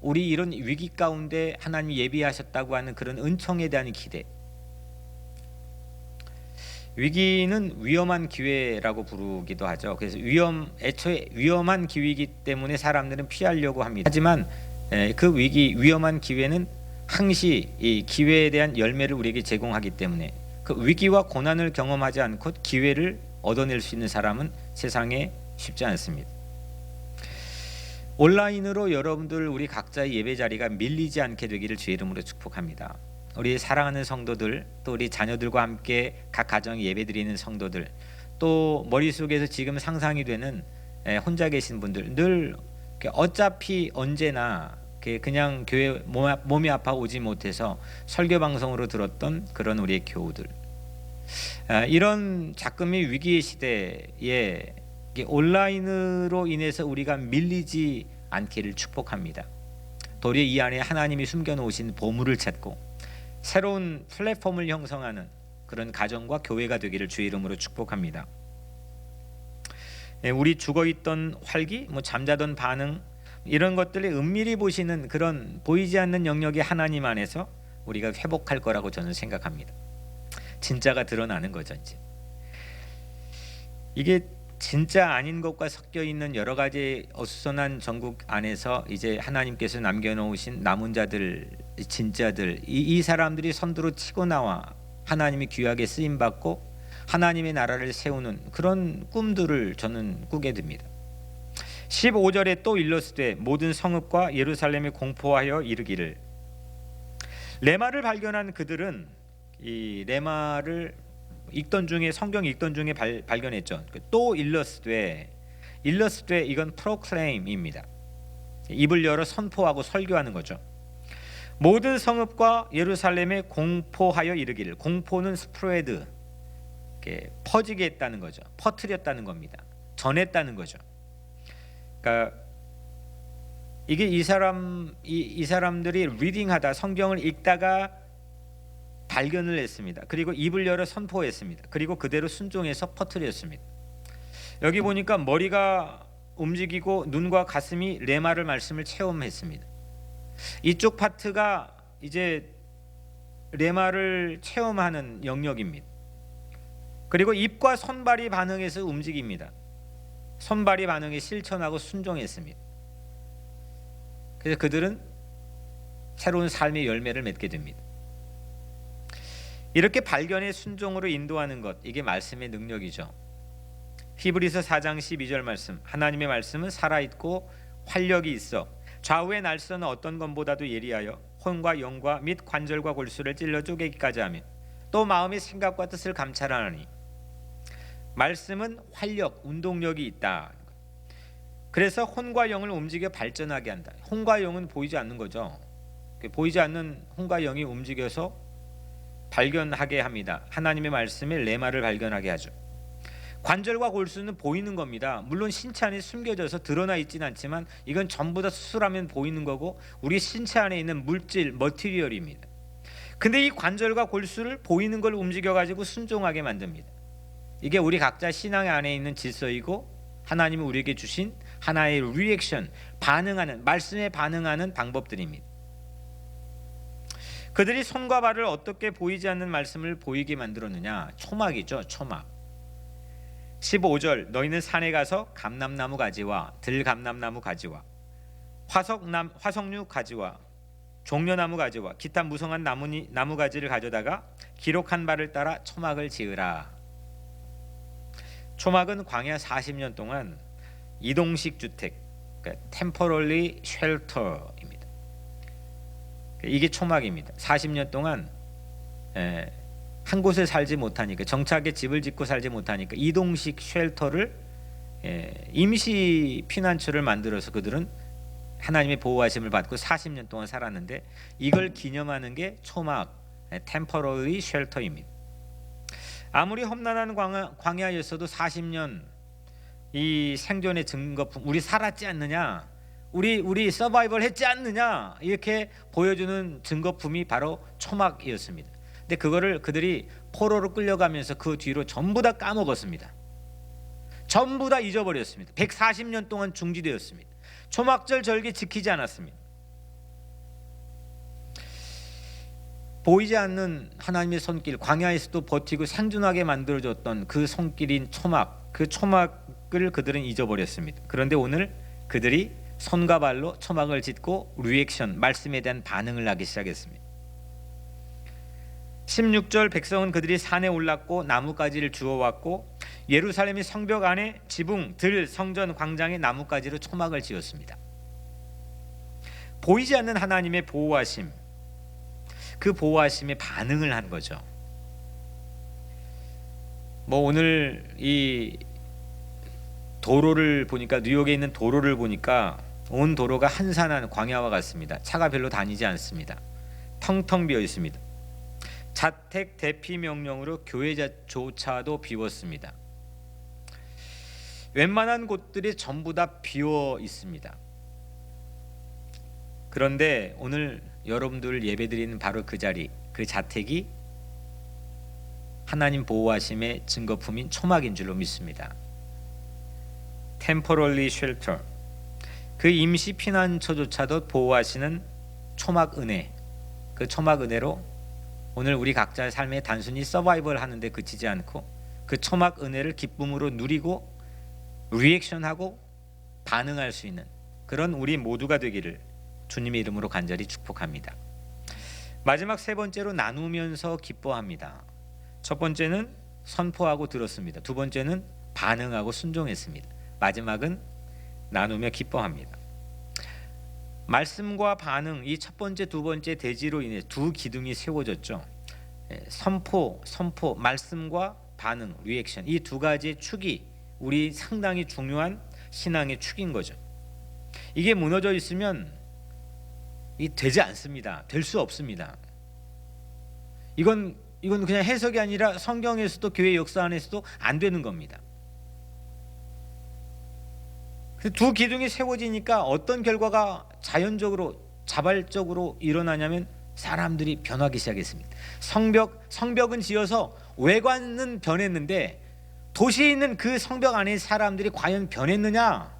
우리 이런 위기 가운데 하나님이 예비하셨다고 하는 그런 은총에 대한 기대. 위기는 위험한 기회라고 부르기도 하죠. 그래서 애초에 위험한 기회이기 때문에 사람들은 피하려고 합니다. 하지만 그 위험한 기회는 항시 이 기회에 대한 열매를 우리에게 제공하기 때문에 그 위기와 고난을 경험하지 않고 기회를 얻어낼 수 있는 사람은 세상에 쉽지 않습니다. 온라인으로 여러분들 우리 각자의 예배 자리가 밀리지 않게 되기를 주의 이름으로 축복합니다. 우리 사랑하는 성도들, 또 우리 자녀들과 함께 각 가정에 예배드리는 성도들, 또 머릿속에서 지금 상상이 되는 혼자 계신 분들, 늘 어차피 언제나 그냥 교회 몸이 아파 오지 못해서 설교 방송으로 들었던 그런 우리의 교우들, 이런 작금의 위기의 시대에 온라인으로 인해서 우리가 밀리지 않기를 축복합니다. 도리어 이 안에 하나님이 숨겨놓으신 보물을 찾고 새로운 플랫폼을 형성하는 그런 가정과 교회가 되기를 주의 이름으로 축복합니다. 우리 죽어있던 활기, 잠자던 반응, 이런 것들을 은밀히 보시는 그런 보이지 않는 영역이 하나님 안에서 우리가 회복할 거라고 저는 생각합니다. 진짜가 드러나는 거죠. 이제 이게 진짜 아닌 것과 섞여 있는 여러 가지 어수선한 전국 안에서 이제 하나님께서 남겨놓으신 남은 자들, 진짜들, 이 사람들이 선두로 치고 나와 하나님이 귀하게 쓰임 받고 하나님의 나라를 세우는 그런 꿈들을 저는 꾸게 됩니다. 15절에 또 일러스되 모든 성읍과 예루살렘에 공포하여 이르기를. 레마를 발견한 그들은 이 레마를 읽던 중에, 성경 읽던 중에 발견했죠. 또 일러스되 이건 프로클레임입니다. 입을 열어 선포하고 설교하는 거죠. 모든 성읍과 예루살렘에 공포하여 이르기를. 공포는 스프레드, 퍼지게 했다는 거죠. 퍼뜨렸다는 겁니다. 전했다는 거죠. 그러니까 이게 이 사람들이 리딩하다, 성경을 읽다가 발견을 했습니다. 그리고 입을 열어 선포했습니다. 그리고 그대로 순종해서 퍼뜨렸습니다. 여기 보니까 머리가 움직이고 눈과 가슴이 레마를 말씀을 체험했습니다. 이쪽 파트가 이제 레마를 체험하는 영역입니다. 그리고 입과 손발이 반응해서 움직입니다. 손발이 반응에 실천하고 순종했습니다. 그래서 그들은 새로운 삶의 열매를 맺게 됩니다. 이렇게 발견의 순종으로 인도하는 것, 이게 말씀의 능력이죠. 히브리서 4장 12절 말씀, 하나님의 말씀은 살아있고 활력이 있어 좌우의 날선은 어떤 것보다도 예리하여 혼과 영과 및 관절과 골수를 찔러 쪼개기까지 하며 또 마음의 생각과 뜻을 감찰하나니. 말씀은 활력, 운동력이 있다. 그래서 혼과 영을 움직여 발전하게 한다. 혼과 영은 보이지 않는 거죠. 보이지 않는 혼과 영이 움직여서 발견하게 합니다. 하나님의 말씀에 레마를 발견하게 하죠. 관절과 골수는 보이는 겁니다. 물론 신체 안에 숨겨져서 드러나 있지는 않지만 이건 전부 다 수술하면 보이는 거고 우리 신체 안에 있는 물질, 머티리얼입니다. 근데 이 관절과 골수를 보이는 걸 움직여가지고 순종하게 만듭니다. 이게 우리 각자 신앙 안에 있는 질서이고 하나님이 우리에게 주신 하나의 리액션, 반응하는, 말씀에 반응하는 방법들입니다. 그들이 손과 발을 어떻게 보이지 않는 말씀을 보이게 만들었느냐? 초막이죠. 초막. 15절 너희는 산에 가서 감람나무 가지와 들감람나무 가지와 화석류 가지와 종려나무 가지와 기타 무성한 나무 가지를 가져다가 기록한 바를 따라 초막을 지으라. 초막은 광야 40년 동안 이동식 주택, 그러니까 temporary shelter입니다. 이게 초막입니다. 40년 동안 한 곳에 살지 못하니까, 정착에 집을 짓고 살지 못하니까 이동식 쉘터를 임시 피난처를 만들어서 그들은 하나님의 보호하심을 받고 40년 동안 살았는데, 이걸 기념하는 게 초막, temporary shelter입니다. 아무리 험난한 광야였어도 40년 이 생존의 증거품, 우리 살았지 않느냐, 우리 서바이벌 했지 않느냐, 이렇게 보여주는 증거품이 바로 초막이었습니다. 근데 그거를 그들이 포로로 끌려가면서 그 뒤로 전부 다 까먹었습니다. 전부 다 잊어버렸습니다. 140년 동안 중지되었습니다. 초막절 절기 지키지 않았습니다. 보이지 않는 하나님의 손길, 광야에서도 버티고 생존하게 만들어줬던 그 손길인 초막, 그 초막을 그들은 잊어버렸습니다. 그런데 오늘 그들이 손과 발로 초막을 짓고 리액션, 말씀에 대한 반응을 하기 시작했습니다. 16절, 백성은 그들이 산에 올랐고 나뭇가지를 주워왔고 예루살렘의 성벽 안에 지붕, 들, 성전, 광장에 나뭇가지로 초막을 지었습니다. 보이지 않는 하나님의 보호하심, 그 보호하심에 반응을 한 거죠. 오늘 이 도로를 보니까, 뉴욕에 있는 도로를 보니까 온 도로가 한산한 광야와 같습니다. 차가 별로 다니지 않습니다. 텅텅 비어 있습니다. 자택 대피 명령으로 교회조차도 비웠습니다. 웬만한 곳들이 전부 다 비어 있습니다. 그런데 오늘 여러분들 예배드리는 바로 그 자리, 그 자택이 하나님 보호하심의 증거품인 초막인 줄로 믿습니다. Temporary shelter, 그 임시 피난처조차도 보호하시는 초막 은혜, 그 초막 은혜로 오늘 우리 각자의 삶에 단순히 서바이벌 하는데 그치지 않고 그 초막 은혜를 기쁨으로 누리고 리액션하고 반응할 수 있는 그런 우리 모두가 되기를 주님의 이름으로 간절히 축복합니다. 마지막 세 번째로 나누면서 기뻐합니다. 첫 번째는 선포하고 들었습니다. 두 번째는 반응하고 순종했습니다. 마지막은 나누며 기뻐합니다. 말씀과 반응, 이 첫 번째, 두 번째 대지로 인해 두 기둥이 세워졌죠. 선포, 말씀과 반응, 리액션, 이 두 가지의 축이 우리 상당히 중요한 신앙의 축인 거죠. 이게 무너져 있으면 이 되지 않습니다. 될 수 없습니다. 이건 그냥 해석이 아니라 성경에서도 교회 역사 안에서도 안 되는 겁니다. 두 기둥이 세워지니까 어떤 결과가 자연적으로 자발적으로 일어나냐면 사람들이 변하기 시작했습니다. 성벽은 지어서 외관은 변했는데 도시에 있는 그 성벽 안에 사람들이 과연 변했느냐?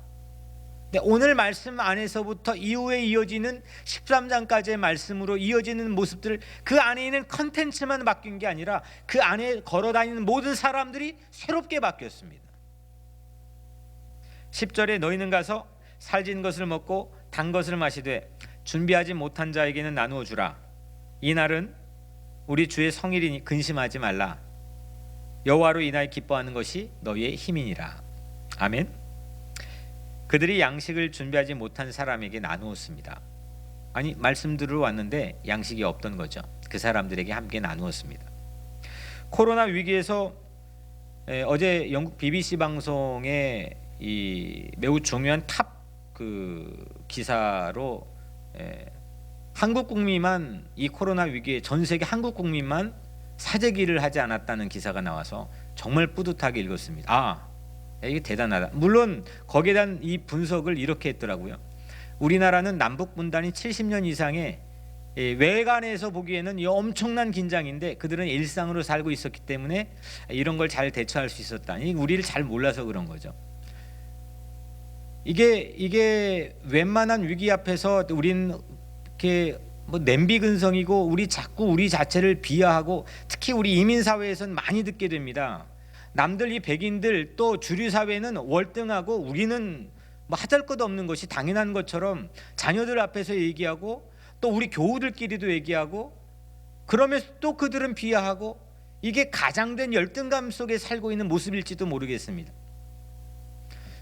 근데 오늘 말씀 안에서부터 이후에 이어지는 13장까지의 말씀으로 이어지는 모습들, 그 안에 있는 컨텐츠만 바뀐 게 아니라 그 안에 걸어다니는 모든 사람들이 새롭게 바뀌었습니다. 10절에 너희는 가서 살진 것을 먹고 단 것을 마시되 준비하지 못한 자에게는 나누어 주라. 이 날은 우리 주의 성일이니 근심하지 말라. 여호와로 인하여 기뻐하는 것이 너희의 힘이니라. 아멘. 그들이 양식을 준비하지 못한 사람에게 나누었습니다. 아니, 말씀 들으러 왔는데 양식이 없던 거죠. 그 사람들에게 함께 나누었습니다. 코로나 위기에서 어제 영국 BBC 방송에 이 매우 중요한 탑 그 기사로 한국 국민만, 이 코로나 위기에 전 세계 한국 국민만 사재기를 하지 않았다는 기사가 나와서 정말 뿌듯하게 읽었습니다. 이게 대단하다. 물론 거기에 대한 이 분석을 이렇게 했더라고요. 우리나라는 남북 분단이 70년 이상의 외관에서 보기에는 이 엄청난 긴장인데 그들은 일상으로 살고 있었기 때문에 이런 걸 잘 대처할 수 있었다. 우리를 잘 몰라서 그런 거죠. 이게 웬만한 위기 앞에서 우리는 이렇게 냄비 근성이고 우리 자꾸 우리 자체를 비하하고, 특히 우리 이민 사회에서는 많이 듣게 됩니다. 남들, 이 백인들 또 주류 사회는 월등하고 우리는 뭐 하잘것없는 것이 당연한 것처럼 자녀들 앞에서 얘기하고 또 우리 교우들끼리도 얘기하고 그러면서 또 그들은 비하하고 이게 가장된 열등감 속에 살고 있는 모습일지도 모르겠습니다.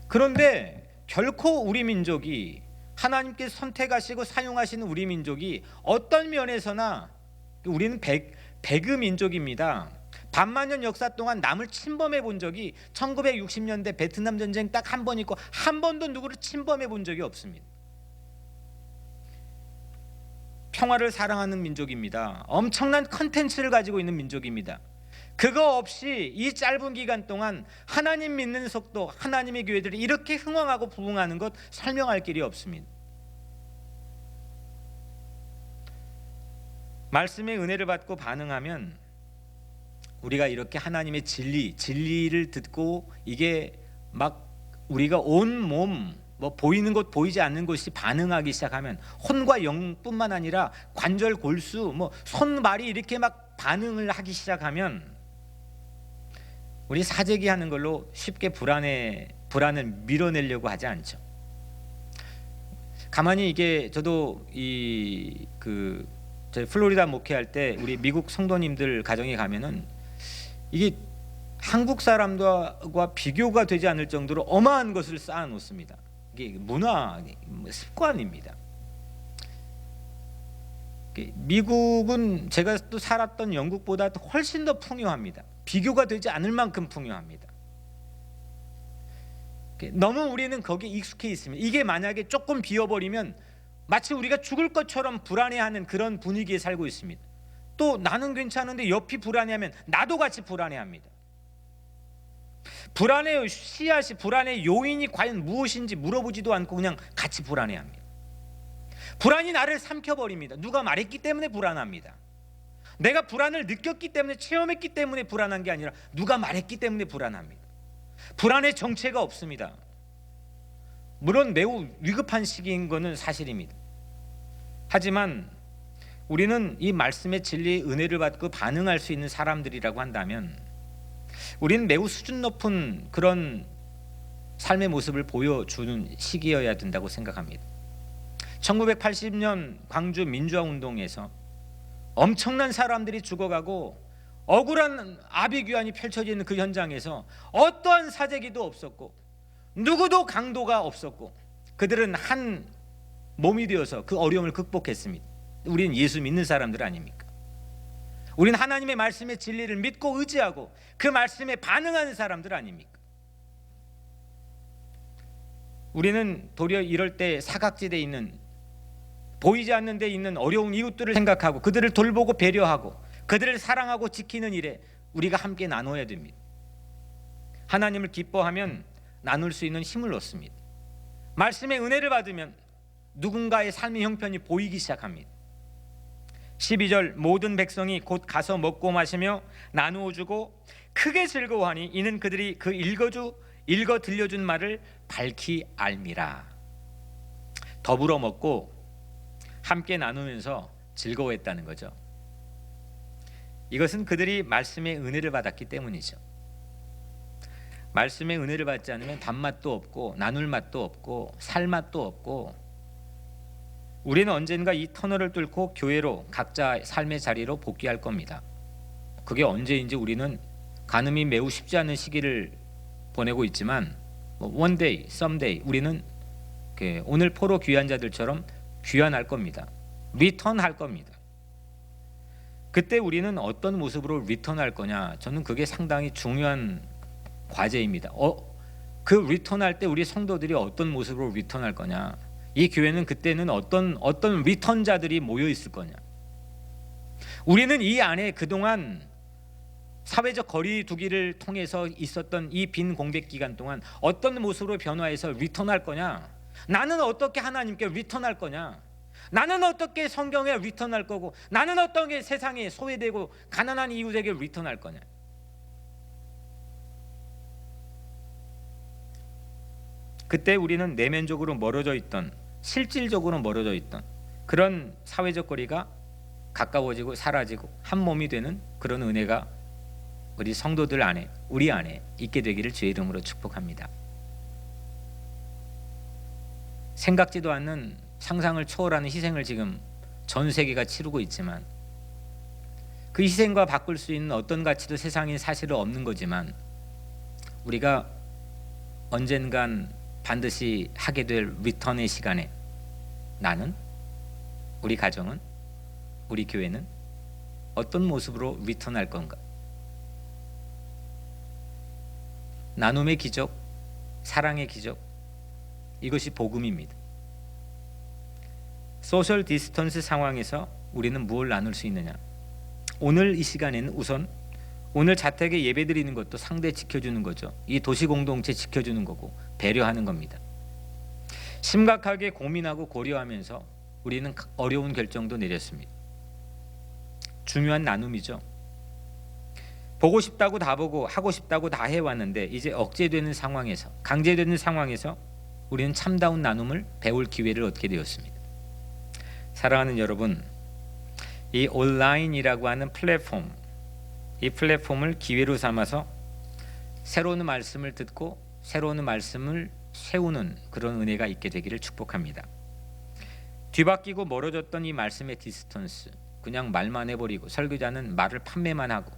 그런데 결코 우리 민족이 하나님께서 선택하시고 사용하시는 우리 민족이 어떤 면에서나 우리는 배그 민족입니다. 반만년 역사 동안 남을 침범해 본 적이 1960년대 베트남 전쟁 딱 한 번 있고 한 번도 누구를 침범해 본 적이 없습니다. 평화를 사랑하는 민족입니다. 엄청난 컨텐츠를 가지고 있는 민족입니다. 그거 없이 이 짧은 기간 동안 하나님 믿는 속도, 하나님의 교회들이 이렇게 흥왕하고 부흥하는 것 설명할 길이 없습니다. 말씀의 은혜를 받고 반응하면 우리가 이렇게 하나님의 진리를 듣고 이게 막 우리가 온몸 뭐 보이는 것 보이지 않는 것이 반응하기 시작하면 혼과 영뿐만 아니라 관절 골수 뭐 손발이 이렇게 막 반응을 하기 시작하면 우리 사재기 하는 걸로 쉽게 불안을 밀어내려고 하지 않죠. 가만히 이게 저도 저희 플로리다 목회할 때 우리 미국 성도님들 가정에 가면은 이게 한국 사람들과 비교가 되지 않을 정도로 어마한 것을 쌓아 놓습니다. 이게 문화, 습관입니다. 미국은 제가 또 살았던 영국보다 훨씬 더 풍요합니다. 비교가 되지 않을 만큼 풍요합니다. 너무 우리는 거기에 익숙해 있습니다. 이게 만약에 조금 비어버리면 마치 우리가 죽을 것처럼 불안해하는 그런 분위기에 살고 있습니다. 또 나는 괜찮은데 옆이 불안해하면 나도 같이 불안해합니다. 불안의 씨앗이, 불안의 요인이 과연 무엇인지 물어보지도 않고 그냥 같이 불안해합니다. 불안이 나를 삼켜버립니다. 누가 말했기 때문에 불안합니다. 내가 불안을 느꼈기 때문에, 체험했기 때문에 불안한 게 아니라 누가 말했기 때문에 불안합니다. 불안의 정체가 없습니다. 물론 매우 위급한 시기인 것은 사실입니다. 하지만 우리는 이 말씀의 진리의 은혜를 받고 반응할 수 있는 사람들이라고 한다면 우리는 매우 수준 높은 그런 삶의 모습을 보여주는 시기여야 된다고 생각합니다. 1980년 광주 민주화운동에서 엄청난 사람들이 죽어가고 억울한 아비규환이 펼쳐지는 그 현장에서 어떠한 사재기도 없었고 누구도 강도가 없었고 그들은 한 몸이 되어서 그 어려움을 극복했습니다. 우리는 예수 믿는 사람들 아닙니까? 우리는 하나님의 말씀의 진리를 믿고 의지하고 그 말씀에 반응하는 사람들 아닙니까? 우리는 도리어 이럴 때 사각지대에 있는, 보이지 않는 데 있는 어려운 이웃들을 생각하고 그들을 돌보고 배려하고 그들을 사랑하고 지키는 일에 우리가 함께 나눠야 됩니다. 하나님을 기뻐하면 나눌 수 있는 힘을 얻습니다. 말씀의 은혜를 받으면 누군가의 삶의 형편이 보이기 시작합니다. 12절 모든 백성이 곧 가서 먹고 마시며 나누어 주고 크게 즐거워하니 이는 그들이 그 읽어 들려준 말을 밝히 알미라. 더불어 먹고 함께 나누면서 즐거워했다는 거죠. 이것은 그들이 말씀의 은혜를 받았기 때문이죠. 말씀의 은혜를 받지 않으면 단맛도 없고 나눌 맛도 없고 살 맛도 없고 우리는 언젠가 이 터널을 뚫고 교회로 각자 삶의 자리로 복귀할 겁니다. 그게 언제인지 우리는 가늠이 매우 쉽지 않은 시기를 보내고 있지만 one day, someday 우리는 오늘 포로 귀한 자들처럼 귀환할 겁니다. 리턴할 겁니다. 그때 우리는 어떤 모습으로 리턴할 거냐, 저는 그게 상당히 중요한 과제입니다. 그 리턴할 때 우리 성도들이 어떤 모습으로 리턴할 거냐, 이 교회는 그때는 어떤 리턴자들이 모여 있을 거냐. 우리는 이 안에 그동안 사회적 거리 두기를 통해서 있었던 이 빈 공백 기간 동안 어떤 모습으로 변화해서 리턴할 거냐, 나는 어떻게 하나님께 리턴할 거냐, 나는 어떻게 성경에 리턴할 거고, 나는 어떻게 세상에 소외되고 가난한 이웃에게 리턴할 거냐. 그때 우리는 내면적으로 멀어져 있던, 실질적으로 멀어져 있던 그런 사회적 거리가 가까워지고 사라지고 한 몸이 되는 그런 은혜가 우리 성도들 안에, 우리 안에 있게 되기를 주의 이름으로 축복합니다. 생각지도 않는 상상을 초월하는 희생을 지금 전 세계가 치르고 있지만 그 희생과 바꿀 수 있는 어떤 가치도 세상에 사실은 없는 거지만 우리가 언젠간 반드시 하게 될 리턴의 시간에 나는, 우리 가정은, 우리 교회는 어떤 모습으로 리턴할 건가? 나눔의 기적, 사랑의 기적, 이것이 복음입니다. 소셜 디스턴스 상황에서 우리는 무엇을 나눌 수 있느냐? 오늘 이 시간에는 우선 오늘 자택에 예배 드리는 것도 상대 지켜주는 거죠. 이 도시 공동체 지켜주는 거고 배려하는 겁니다. 심각하게 고민하고 고려하면서 우리는 어려운 결정도 내렸습니다. 중요한 나눔이죠. 보고 싶다고 다 보고 하고 싶다고 다 해왔는데 이제 억제되는 상황에서, 강제되는 상황에서 우리는 참다운 나눔을 배울 기회를 얻게 되었습니다. 사랑하는 여러분, 이 온라인이라고 하는 플랫폼, 이 플랫폼을 기회로 삼아서 새로운 말씀을 듣고 새로운 말씀을 세우는 그런 은혜가 있게 되기를 축복합니다. 뒤바뀌고 멀어졌던 이 말씀의 디스턴스, 그냥 말만 해버리고 설교자는 말을 판매만 하고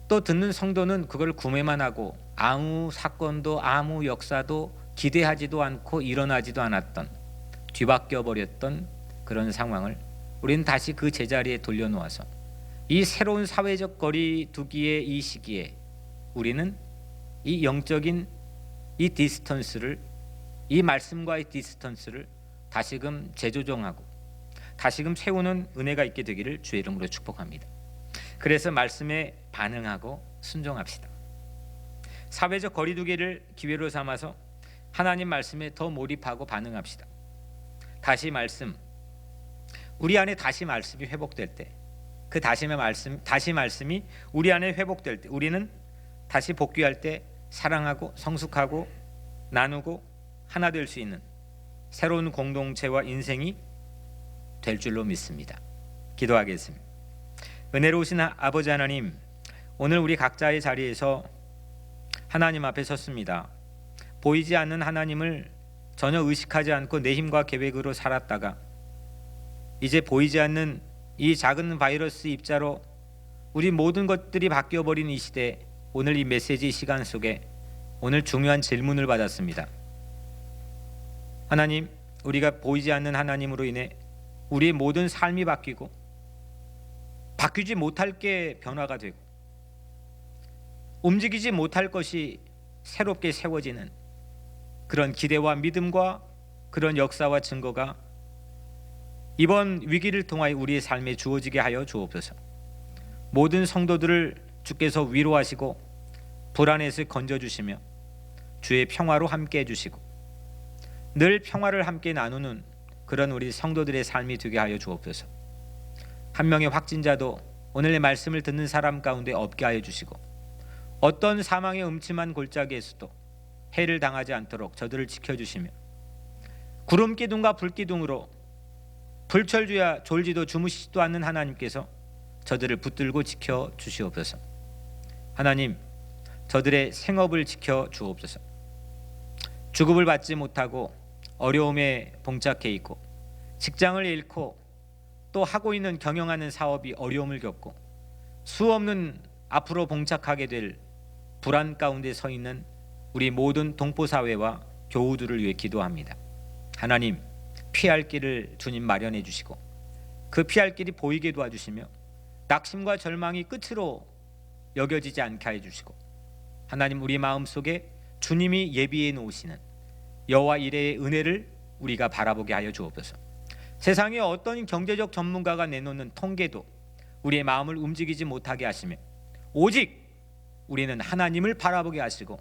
또 듣는 성도는 그걸 구매만 하고 아무 사건도 아무 역사도 기대하지도 않고 일어나지도 않았던, 뒤바뀌어 버렸던 그런 상황을 우리는 다시 그 제자리에 돌려놓아서 이 새로운 사회적 거리두기의 이 시기에 우리는 이 영적인 이 디스턴스를, 이 말씀과의 디스턴스를 다시금 재조정하고 다시금 세우는 은혜가 있게 되기를 주의 이름으로 축복합니다. 그래서 말씀에 반응하고 순종합시다. 사회적 거리두기를 기회로 삼아서 하나님 말씀에 더 몰입하고 반응합시다. 다시 말씀, 우리 안에 다시 말씀이 회복될 때, 그 다시 말씀이 우리 안에 회복될 때, 우리는 다시 복귀할 때 사랑하고 성숙하고 나누고 하나 될 수 있는 새로운 공동체와 인생이 될 줄로 믿습니다. 기도하겠습니다. 은혜로우신 아버지 하나님, 오늘 우리 각자의 자리에서 하나님 앞에 섰습니다. 보이지 않는 하나님을 전혀 의식하지 않고 내 힘과 계획으로 살았다가 이제 보이지 않는 이 작은 바이러스 입자로 우리 모든 것들이 바뀌어버린 이 시대, 오늘 이 메시지 시간 속에 오늘 중요한 질문을 받았습니다. 하나님, 우리가 보이지 않는 하나님으로 인해 우리의 모든 삶이 바뀌고 바뀌지 못할 게 변화가 되고 움직이지 못할 것이 새롭게 세워지는 그런 기대와 믿음과 그런 역사와 증거가 이번 위기를 통하여 우리의 삶에 주어지게 하여 주옵소서. 모든 성도들을 주께서 위로하시고 불안에서 건져주시며 주의 평화로 함께 해주시고 늘 평화를 함께 나누는 그런 우리 성도들의 삶이 되게 하여 주옵소서. 한 명의 확진자도 오늘의 말씀을 듣는 사람 가운데 없게 하여 주시고 어떤 사망의 음침한 골짜기에서도 해를 당하지 않도록 저들을 지켜주시며 구름 기둥과 불 기둥으로 불철주야 졸지도 주무시지도 않는 하나님께서 저들을 붙들고 지켜 주시옵소서. 하나님, 저들의 생업을 지켜 주옵소서. 주급을 받지 못하고 어려움에 봉착해 있고 직장을 잃고 또 하고 있는 경영하는 사업이 어려움을 겪고 수없는 앞으로 봉착하게 될 불안 가운데 서 있는 우리 모든 동포사회와 교우들을 위해 기도합니다. 하나님, 피할 길을 주님 마련해 주시고 그 피할 길이 보이게 도와주시며 낙심과 절망이 끝으로 여겨지지 않게 해 주시고 하나님, 우리 마음속에 주님이 예비해 놓으시는 여호와 이레의 은혜를 우리가 바라보게 하여 주옵소서. 세상에 어떤 경제적 전문가가 내놓는 통계도 우리의 마음을 움직이지 못하게 하시며 오직 우리는 하나님을 바라보게 하시고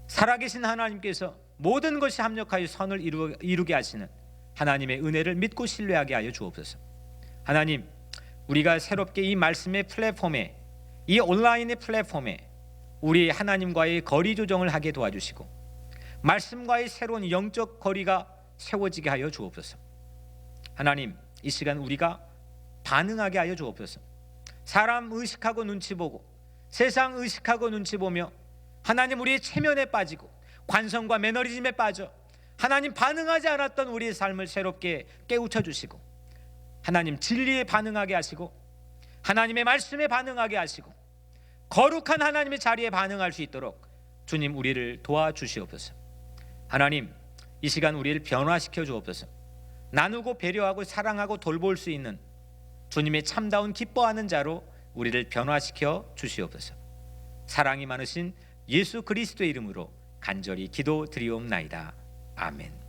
살아계신 하나님께서 모든 것이 합력하여 선을 이루게 하시는 하나님의 은혜를 믿고 신뢰하게 하여 주옵소서. 하나님, 우리가 새롭게 이 말씀의 플랫폼에, 이 온라인의 플랫폼에 우리 하나님과의 거리 조정을 하게 도와주시고 말씀과의 새로운 영적 거리가 세워지게 하여 주옵소서. 하나님, 이 시간 우리가 반응하게 하여 주옵소서. 사람 의식하고 눈치 보고 세상 의식하고 눈치 보며 하나님, 우리의 체면에 빠지고 관성과 매너리즘에 빠져 하나님 반응하지 않았던 우리의 삶을 새롭게 깨우쳐 주시고, 하나님 진리에 반응하게 하시고, 하나님의 말씀에 반응하게 하시고, 거룩한 하나님의 자리에 반응할 수 있도록 주님 우리를 도와주시옵소서. 하나님, 이 시간 우리를 변화시켜 주옵소서. 나누고 배려하고 사랑하고 돌볼 수 있는 주님의 참다운 기뻐하는 자로 우리를 변화시켜 주시옵소서. 사랑이 많으신 예수 그리스도의 이름으로 간절히 기도드리옵나이다. 아멘.